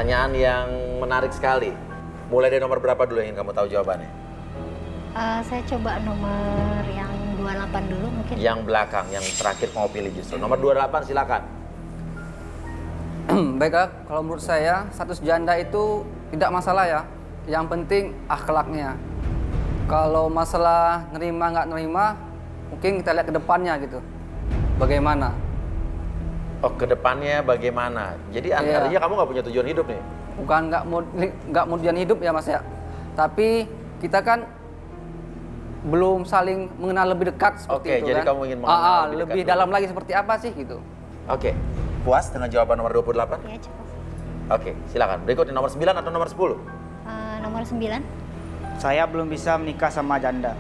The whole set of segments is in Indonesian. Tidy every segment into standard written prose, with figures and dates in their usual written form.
Pertanyaan yang menarik sekali. Mulai dari nomor berapa dulu yang ingin kamu tahu jawabannya? Saya coba nomor yang 28 dulu mungkin. Yang belakang, yang terakhir mau pilih justru. Nomor 28 silakan. Baiklah, kalau menurut saya status janda itu tidak masalah ya. Yang penting akhlaknya. Kalau masalah nerima nggak nerima, mungkin kita lihat ke depannya gitu. Bagaimana? Oh, ke depannya bagaimana? Jadi Iya. artinya kamu nggak punya tujuan hidup nih? Bukan nggak mau tujuan hidup ya Mas ya. Tapi kita kan belum saling mengenal lebih dekat seperti Oke, itu jadi kan. kamu ingin mengenal lebih lebih dekat dalam dulu. lagi seperti apa sih gitu. Oke, puas dengan jawaban nomor 28? Ya cukup. Oke, silakan. Berikutnya nomor 9 atau nomor 10? Nomor 9. Saya belum bisa menikah sama janda.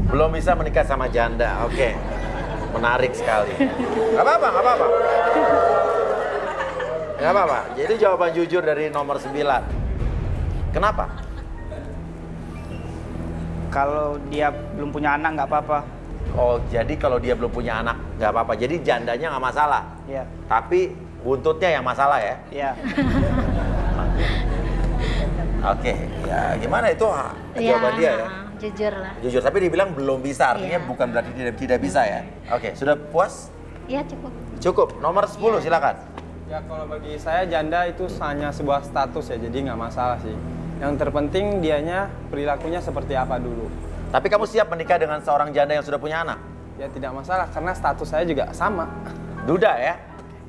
Belum bisa menikah sama janda, oke. Menarik sekali. Gak apa-apa, gak apa-apa. Gak apa-apa, jadi jawaban jujur dari nomor 9. Kenapa? Kalau dia belum punya anak nggak apa-apa. Oh, jadi kalau dia belum punya anak, gak apa-apa. Jadi jandanya gak masalah. Iya. Tapi buntutnya yang masalah ya? Iya. Oke, ya gimana itu jawaban dia ya? Jujur lah. Jujur, tapi dibilang belum bisa, artinya Iya. bukan berarti tidak bisa ya? Oke, sudah puas? Ya cukup. Cukup, nomor 10 silakan. Ya kalau bagi saya janda itu hanya sebuah status ya, jadi nggak masalah sih. Yang terpenting dianya perilakunya seperti apa dulu. Tapi kamu siap menikah dengan seorang janda yang sudah punya anak? Ya tidak masalah karena status saya juga sama. Duda ya?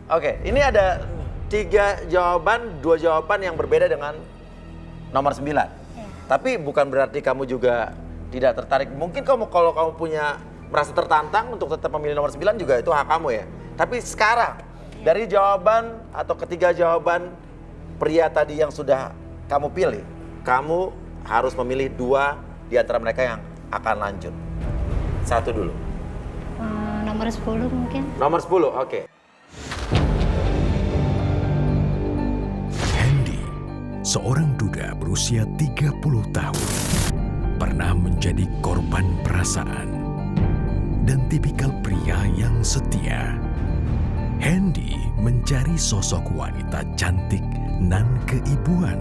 Oke, ini ada 2 jawaban yang berbeda dengan nomor 9. Ya. Tapi bukan berarti kamu juga tidak tertarik. Mungkin kalau kamu punya merasa tertantang untuk tetap memilih nomor 9 juga itu hak kamu ya. Tapi sekarang dari jawaban atau ketiga jawaban pria tadi yang sudah kamu pilih, kamu harus memilih 2 di antara mereka yang akan lanjut. Satu dulu. Nomor 10 mungkin. Nomor 10, oke. Hendy, seorang duda berusia 30 tahun, pernah menjadi korban perasaan dan tipikal pria yang setia. Hendy mencari sosok wanita cantik nan keibuan.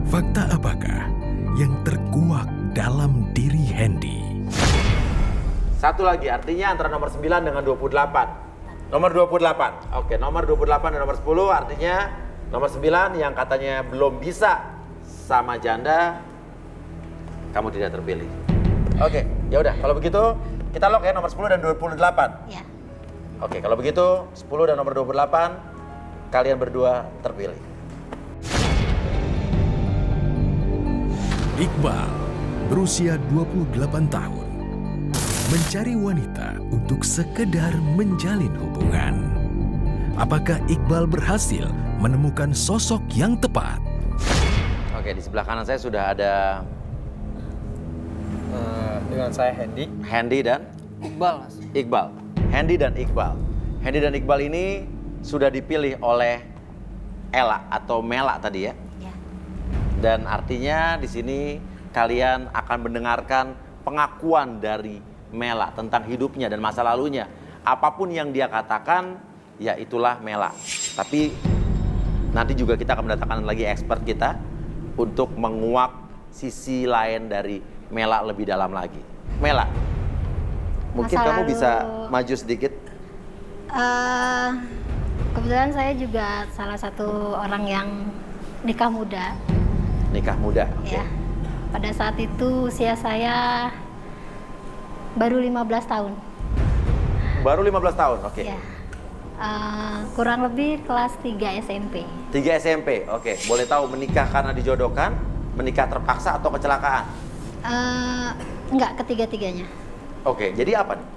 Fakta apakah yang terkuak dalam diri Hendy? Satu lagi, artinya antara nomor 9 dengan 28. Nomor 28, oke, nomor 28 dan nomor 10 artinya nomor 9 yang katanya belum bisa sama janda, kamu tidak terpilih. Oke, ya udah kalau begitu kita lock ya nomor 10 dan 28. Ya. Oke, kalau begitu 10 dan nomor 28 kalian berdua terpilih. Iqbal berusia 28 tahun mencari wanita untuk sekedar menjalin hubungan. Apakah Iqbal berhasil menemukan sosok yang tepat? Oke, di sebelah kanan saya sudah ada Dengan saya Hendy. Hendy dan Iqbal Mas. Iqbal. Hendy dan Iqbal. Hendy dan Iqbal ini sudah dipilih oleh Ella atau Mela tadi ya. Ya. Dan artinya di sini kalian akan mendengarkan pengakuan dari Mela tentang hidupnya dan masa lalunya. Apapun yang dia katakan, ya itulah Mela. Tapi nanti juga kita akan mendatangkan lagi expert kita untuk menguak sisi lain dari Mela lebih dalam lagi. Mela, mungkin Masa kamu lalu- bisa maju sedikit. Kebetulan saya juga salah satu orang yang nikah muda. Nikah muda, oke. Ya. Pada saat itu usia saya baru 15 tahun. Baru 15 tahun, oke. Ya. Kurang lebih kelas 3 SMP. 3 SMP, oke. Boleh tahu menikah karena dijodohkan, menikah terpaksa atau kecelakaan? Enggak, ketiga-tiganya. Oke, jadi apa nih?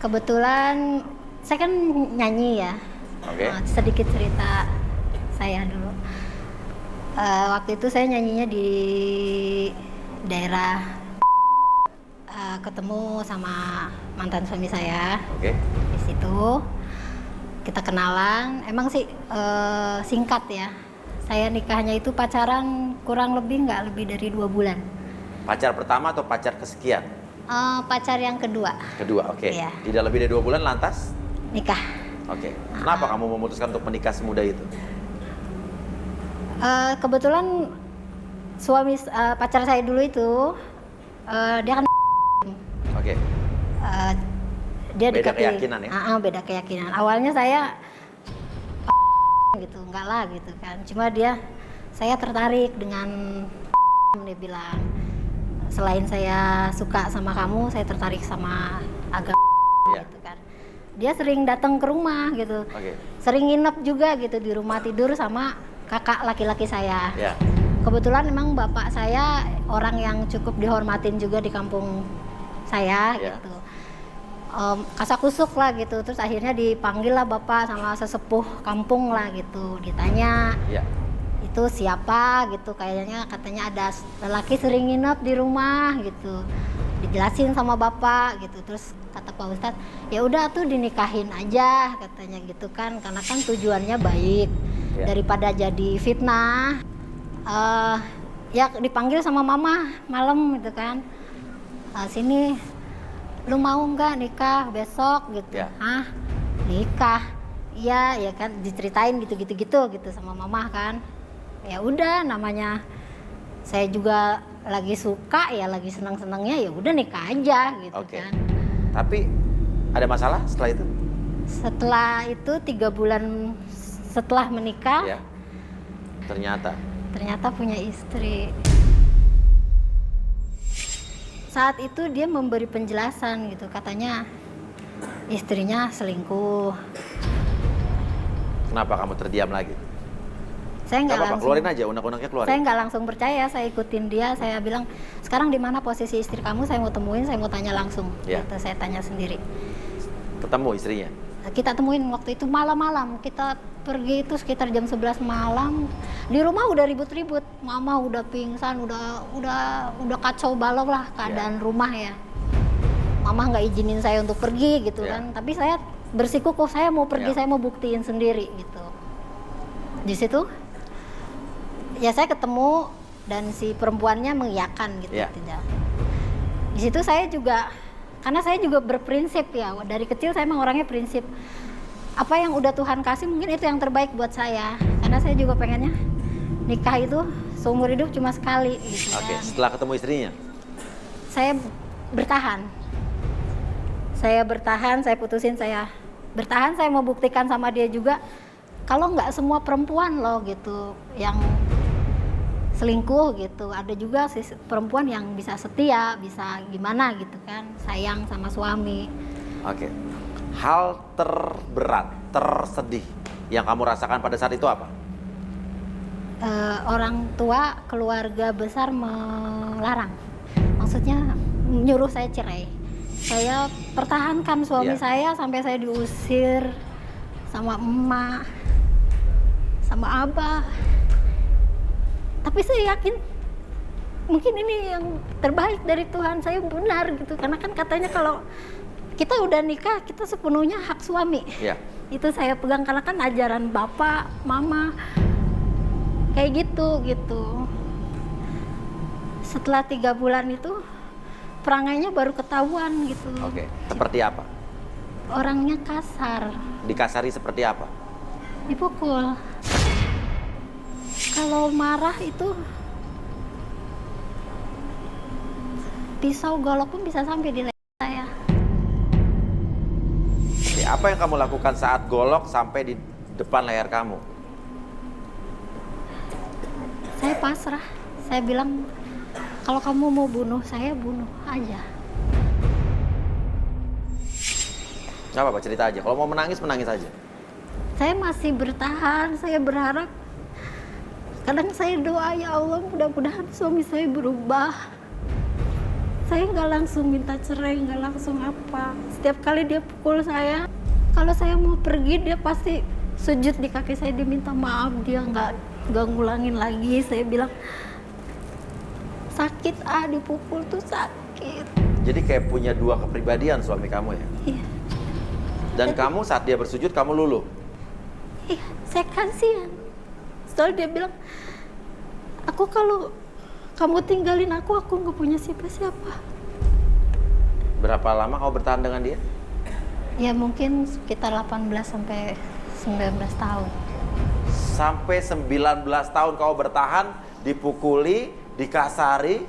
Kebetulan saya kan nyanyi ya. Oke. Sedikit cerita saya dulu. Waktu itu saya nyanyinya di daerah, ketemu sama mantan suami saya. Oke. Di situ kita kenalan. Emang sih singkat ya. Saya nikahnya itu pacaran kurang lebih nggak lebih dari 2 bulan. Pacar pertama atau pacar kesekian? Pacar yang kedua Kedua, oke. Iya. Tidak lebih dari 2 bulan lantas? nikah. Oke. Kenapa kamu memutuskan untuk menikah semudah itu? Kebetulan suami pacar saya dulu itu dia kan Oke. dia Beda dekati- keyakinan ya? Beda keyakinan. Awalnya saya gitu, enggak lah gitu kan. Cuma saya tertarik dengan dia bilang, selain saya suka sama kamu, saya tertarik sama agama Iya. gitu kan. Dia sering datang ke rumah gitu. Oke. Sering nginep juga gitu di rumah tidur sama kakak laki-laki saya. Ya. Kebetulan memang bapak saya orang yang cukup dihormatin juga di kampung saya Ya. gitu. Kasakusuk lah gitu, terus akhirnya dipanggil lah bapak sama sesepuh kampung lah gitu, ditanya Ya. itu siapa gitu, katanya ada lelaki sering nginep di rumah gitu, dijelasin sama bapak gitu. Terus kata Pak Ustadz, ya udah tuh dinikahin aja katanya gitu kan, karena kan tujuannya baik Ya. daripada jadi fitnah. Ya dipanggil sama mama malam gitu kan, sini lu mau nggak nikah besok gitu. Ya. Hah, nikah? Iya ya kan, diceritain gitu sama mama kan. Ya udah, namanya saya juga lagi suka ya, lagi senang-senangnya, ya udah nikah aja gitu. Oke. Kan. Tapi ada masalah setelah itu? Setelah itu 3 bulan setelah menikah, Ya. ternyata punya istri. Saat itu dia memberi penjelasan gitu, katanya istrinya selingkuh. Kenapa kamu terdiam lagi? Saya Gak nggak apa-apa, langsung, keluarin aja, unek-uneknya keluarin. saya nggak langsung percaya, saya ikutin dia. Saya bilang, sekarang di mana posisi istri kamu? Saya mau temuin, saya mau tanya langsung. Ya. Gitu, saya tanya sendiri. Ketemu istrinya? Kita temuin waktu itu malam-malam. Kita pergi itu sekitar jam 11 malam. Di rumah udah ribut-ribut. Mama udah pingsan, udah kacau balau lah keadaan rumah ya. Mama nggak izinin saya untuk pergi gitu Ya. kan. Tapi saya bersikukuh, saya mau pergi, Ya. saya mau buktiin sendiri gitu. Di situ ya saya ketemu dan si perempuannya mengiyakan gitu, Ya. tidak. Di situ saya juga, karena saya juga berprinsip ya, dari kecil saya memang orangnya prinsip. Apa yang udah Tuhan kasih mungkin itu yang terbaik buat saya. Karena saya juga pengennya nikah itu seumur hidup cuma sekali gitu Oke, kan. setelah ketemu istrinya? Saya bertahan. Saya putusin, saya bertahan, saya mau buktikan sama dia juga kalau nggak semua perempuan loh gitu yang selingkuh gitu. Ada juga perempuan yang bisa setia, bisa gimana gitu kan, sayang sama suami. Oke. Hal terberat, tersedih yang kamu rasakan pada saat itu apa? Orang tua, keluarga besar melarang. Maksudnya nyuruh saya cerai. Saya pertahankan suami Iya. saya sampai saya diusir sama emak, sama abah. Tapi saya yakin mungkin ini yang terbaik dari Tuhan, saya benar gitu. Karena kan katanya kalau kita udah nikah, kita sepenuhnya hak suami. Ya. Itu saya pegang karena kan ajaran bapak, mama, kayak gitu. Setelah 3 bulan itu perangainya baru ketahuan gitu. Oke. Seperti apa? Orangnya kasar, Dikasari seperti apa? dipukul. Kalau marah itu pisau golok pun bisa sampai di leher saya. Oke, apa yang kamu lakukan saat golok sampai di depan leher kamu? Saya pasrah. Saya bilang, kalau kamu mau bunuh saya, bunuh aja. Gak apa-apa, cerita aja. Kalau mau menangis, menangis aja. Saya masih bertahan, saya berharap. Kadang saya doa, ya Allah mudah-mudahan suami saya berubah. Saya nggak langsung minta cerai, nggak langsung apa. Setiap kali dia pukul saya, kalau saya mau pergi dia pasti sujud di kaki saya, dia minta maaf, dia nggak ngulangin lagi. Saya bilang, sakit dipukul tuh sakit. Jadi kayak punya 2 kepribadian suami kamu ya? Iya, Dan kamu saat dia bersujud, kamu luluh? iya, saya kasihan. Soalnya dia bilang, aku kalau kamu tinggalin aku nggak punya siapa-siapa. Berapa lama kamu bertahan dengan dia? Ya mungkin sekitar 18 sampai 19 tahun. Sampai 19 tahun kau bertahan, dipukuli, dikasari,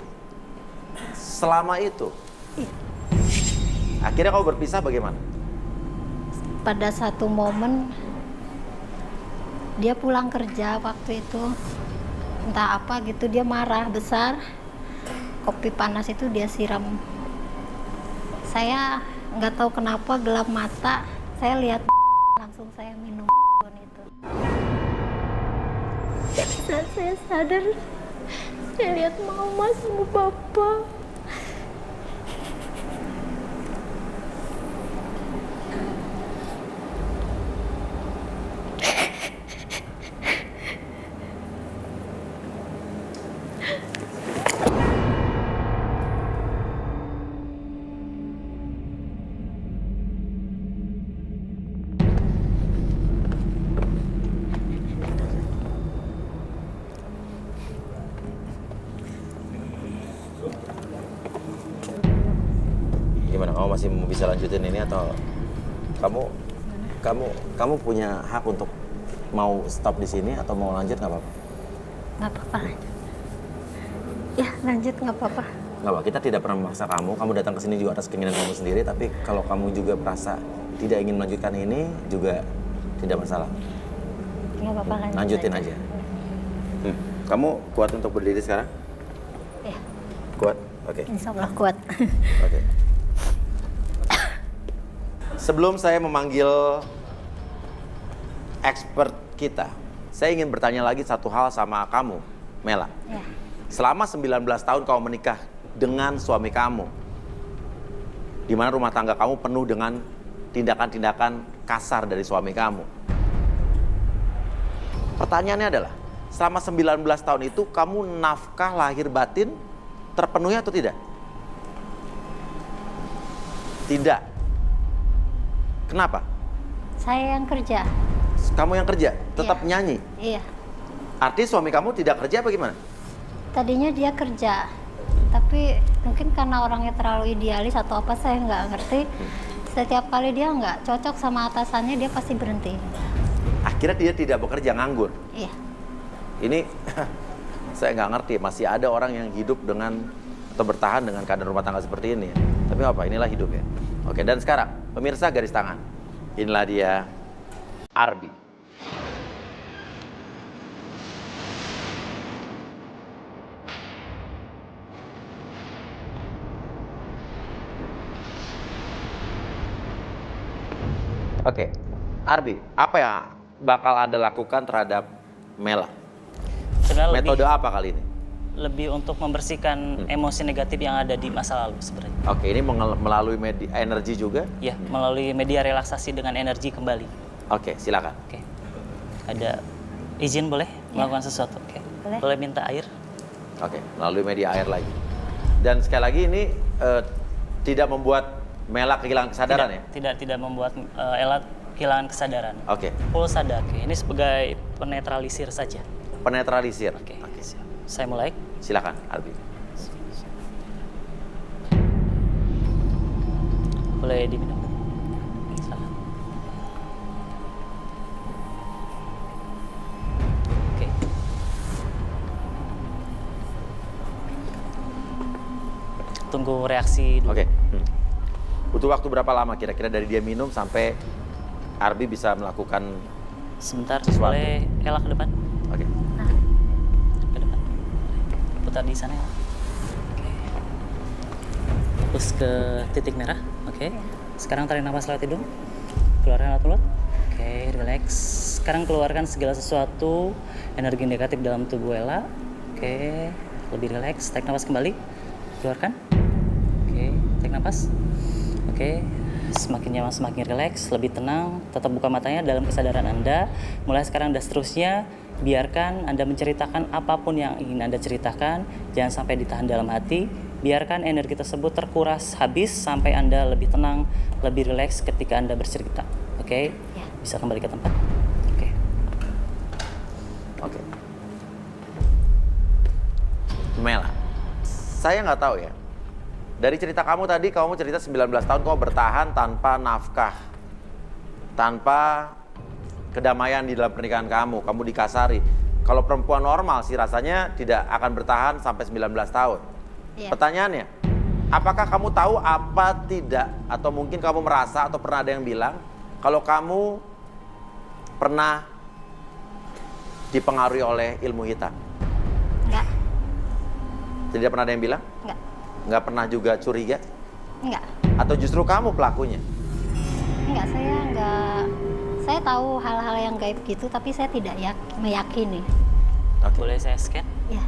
selama itu. Akhirnya kau berpisah bagaimana? Pada satu momen dia pulang kerja waktu itu, entah apa gitu, dia marah besar, kopi panas itu dia siram. Saya nggak tahu kenapa gelap mata, saya lihat langsung saya minum itu. Saat saya sadar, saya lihat mama sama papa. Gimana, kamu masih mau bisa lanjutin ini atau kamu punya hak untuk mau stop di sini atau mau lanjut nggak apa-apa? Nggak apa-apa. Ya lanjut nggak apa-apa. Nggak apa, kita tidak pernah memaksa kamu datang ke sini juga atas keinginan kamu sendiri, tapi kalau kamu juga merasa tidak ingin melanjutkan ini juga tidak masalah. Nggak apa-apa, Lanjutin aja. Kamu kuat untuk berdiri sekarang? Ya, Kuat? Oke. insya Allah kuat. Oke. Sebelum saya memanggil expert kita, saya ingin bertanya lagi satu hal sama kamu, Mela. Ya. Selama 19 tahun kamu menikah dengan suami kamu, di mana rumah tangga kamu penuh dengan tindakan-tindakan kasar dari suami kamu. Pertanyaannya adalah, selama 19 tahun itu kamu nafkah lahir batin terpenuhi atau tidak? Tidak. Kenapa? Saya yang kerja. Kamu yang kerja, tetap Iya. nyanyi. Iya. Artinya suami kamu tidak kerja apa gimana? Tadinya dia kerja, tapi mungkin karena orangnya terlalu idealis atau apa saya nggak ngerti. Setiap kali dia nggak cocok sama atasannya, dia pasti berhenti. Akhirnya dia tidak bekerja, nganggur. Iya. Ini saya nggak ngerti, masih ada orang yang hidup dengan atau bertahan dengan keadaan rumah tangga seperti ini. Tapi apa, inilah hidup ya. Oke, dan sekarang pemirsa garis tangan, inilah dia Arbi. Oke, Arbi, apa yang bakal Anda lakukan terhadap Mela? Sebenarnya Metode apa kali ini? lebih untuk membersihkan emosi negatif yang ada di masa lalu sebenarnya. Oke, ini melalui energi juga? Ya, melalui media relaksasi dengan energi kembali. Oke, silakan. Oke. Ada izin boleh melakukan sesuatu? Oke. Boleh. Minta air? Oke, melalui media air lagi. Dan sekali lagi ini tidak membuat Mela kehilangan kesadaran ya? Tidak membuat Ella kehilangan kesadaran. Oke, Full sadar. Oke. Ini sebagai penetralisir saja. penetralisir. Oke. Siap. Saya mulai. Silakan, Arbi. Boleh diminum. Salah. Oke. Tunggu reaksi dulu. Oke. Butuh waktu berapa lama kira-kira dari dia minum sampai Arbi bisa melakukan Sebentar, sesuatu? boleh Ella ke depan? Oke. Ke depan. Putar di sana ya. Oke. Fokus ke titik merah. Oke. Sekarang tarik nafas lewat hidung. Keluarkan lewat mulut. Oke, relax. Sekarang keluarkan segala sesuatu energi negatif dalam tubuh Ella. Oke, lebih relax. Tarik nafas kembali. Keluarkan. Oke, tarik nafas. Oke, semakin nyaman, semakin relax, lebih tenang. Tetap buka matanya dalam kesadaran Anda. Mulai sekarang dan seterusnya, biarkan Anda menceritakan apapun yang ingin Anda ceritakan. Jangan sampai ditahan dalam hati. Biarkan energi tersebut terkuras habis sampai Anda lebih tenang, lebih relax ketika Anda bercerita. Oke? Ya. Bisa kembali ke tempat. Oke. Oke. Mela, saya nggak tahu ya. Dari cerita kamu tadi, kamu cerita 19 tahun kamu bertahan tanpa nafkah, tanpa kedamaian di dalam pernikahan kamu, kamu dikasari. Kalau perempuan normal sih rasanya tidak akan bertahan sampai 19 tahun. Iya. Pertanyaannya, apakah kamu tahu apa tidak, atau mungkin kamu merasa atau pernah ada yang bilang kalau kamu pernah dipengaruhi oleh ilmu hitam? Enggak, Tidak pernah ada yang bilang? enggak, Nggak pernah juga curiga? enggak. Atau justru kamu pelakunya? Enggak, saya enggak. Saya tahu hal-hal yang gaib gitu, tapi saya tidak meyakini. Boleh saya scan? Ya.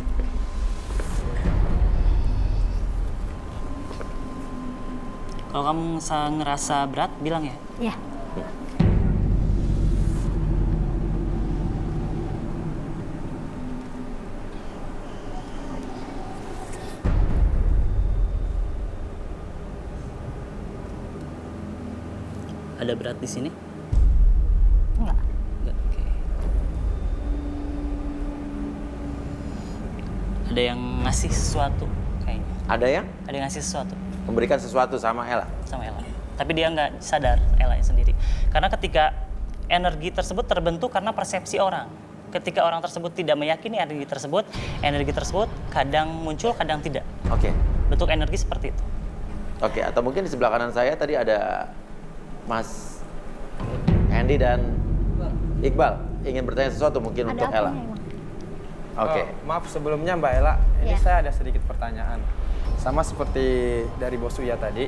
Kalau kamu ngerasa berat, bilang ya. Ya. Ada berat di sini? Enggak. Enggak, oke. Ada yang ngasih sesuatu kayaknya. Ada yang Ada yang ngasih sesuatu memberikan sesuatu sama Ella? sama Ella. Tapi dia nggak sadar, Ella sendiri. Karena ketika energi tersebut terbentuk karena persepsi orang. Ketika orang tersebut tidak meyakini energi tersebut kadang muncul, kadang tidak. Oke. Bentuk energi seperti itu. Oke, atau mungkin di sebelah kanan saya tadi ada Mas Andy dan Iqbal ingin bertanya sesuatu mungkin Ada untuk apa Ella. nih, Bang? Oke. Maaf sebelumnya Mbak Ella, ini Ya. saya ada sedikit pertanyaan. Sama seperti dari Bos Uya tadi,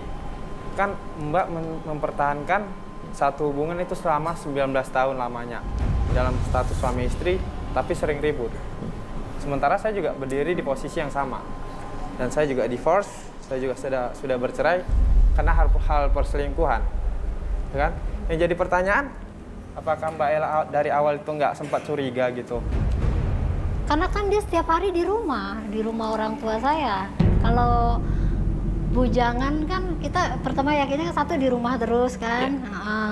kan Mbak mempertahankan satu hubungan itu selama 19 tahun lamanya dalam status suami istri, tapi sering ribut. Sementara saya juga berdiri di posisi yang sama, dan saya juga divorce, saya juga sudah bercerai karena hal perselingkuhan, ya kan? Yang jadi pertanyaan, apakah Mbak Ella dari awal itu nggak sempat curiga gitu? Karena kan dia setiap hari di rumah orang tua saya. Kalau bujangan kan kita pertama yakinnya satu di rumah terus kan,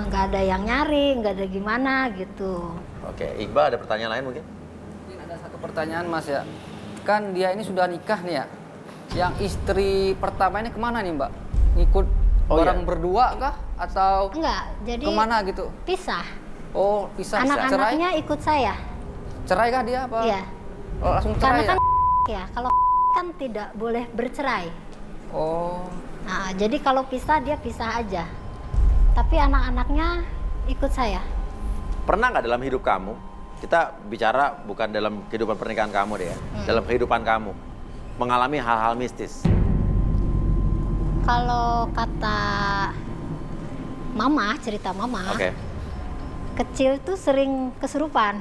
nggak ada yang nyari, nggak ada gimana gitu. Oke, Iqbal ada pertanyaan lain mungkin? Mungkin ada satu pertanyaan Mas ya. Kan dia ini sudah nikah nih ya. Yang istri pertama ini kemana nih Mbak? Ngikut bareng berdua kah? Atau Enggak, jadi kemana gitu? pisah. Oh, pisah. Cerai? Anak-anaknya ikut saya. Cerai kah dia apa? Iya. Oh, langsung Karena cerai ya? kan ya, kalau kan tidak boleh bercerai. Oh, Nah, jadi kalau pisah dia pisah aja. Tapi anak-anaknya ikut saya. Pernah nggak dalam hidup kamu, kita bicara bukan dalam kehidupan pernikahan kamu deh ya, dalam kehidupan kamu, mengalami hal-hal mistis? Kalau kata mama, cerita mama, Oke. kecil tuh sering kesurupan.